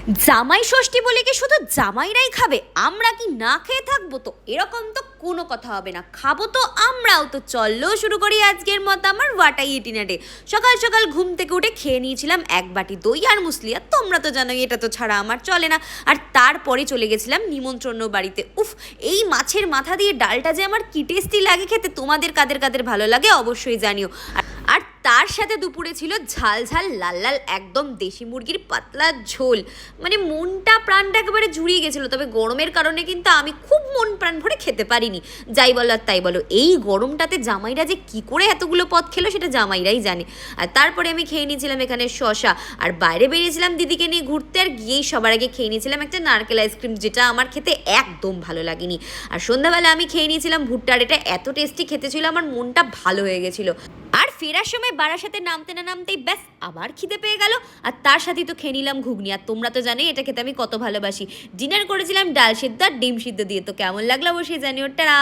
জামাই ষষ্ঠী বলে কি শুধু জামাইরাই খাবে, আমরা কি না খেয়ে থাকবো? তো এরকম তো কোনো কথা হবে না, খাবো তো আমরাও। তো চলো শুরু করি আজকের মতো আমার ওয়াটাই ইটিনারে। সকাল সকাল ঘুম থেকে উঠে খেয়ে নিয়েছিলাম এক বাটি দই আর মুসলি, আর তোমরা তো জানোই এটা তো ছাড়া আমার চলে না। আর তারপরে চলে গেছিলাম নিমন্ত্রণ বাড়িতে। উফ, এই মাছের মাথা দিয়ে ডালটা যে আমার কি টেস্টি লাগে খেতে, তোমাদের কাদের কাদের ভালো লাগে অবশ্যই জানিও। আর তার সাথে দুপুরে ছিল ঝাল ঝাল লাল লাল একদম দেশি মুরগির পাতলা ঝোল। মানে মনটা প্রাণটা একেবারে জুড়িয়ে গেছিলো। তবে গরমের কারণে কিন্তু আমি খুব মন প্রাণ ভরে খেতে পারিনি। যাই বলো আর তাই বলো, এই গরমটাতে জামাইরা যে কি করে এতগুলো পদ খেলো সেটা জামাইরাই জানে। আর তারপরে আমি খেয়ে নিয়েছিলাম এখানে শশা, আর বাইরে বেরিয়েছিলাম দিদিকে নিয়ে ঘুরতে। আর গিয়েই সবার আগে খেয়ে নিয়েছিলাম একটা নারকেল আইসক্রিম, যেটা আমার খেতে একদম ভালো লাগেনি। আর সন্ধ্যাবেলা আমি খেয়ে নিয়েছিলাম ভুট্টার, এটা এত টেস্টি খেতে ছিল আমার মনটা ভালো হয়ে গেছিলো। আর ফেরার সময় বারাসাতে নামতে না নামতেই ব্যাস আবার খিদে পেয়ে গেল। আর তার সাথেই তো খেয়ে নিলাম ঘুগনি। আর তোমরা তো জানোই এটা খেতে আমি কত ভালোবাসি। ডিনার করেছিলাম ডাল সিদ্ধ আর ডিম সিদ্ধ দিয়ে। তো কেমন লাগলো অবশ্যই জানিও। টাটা।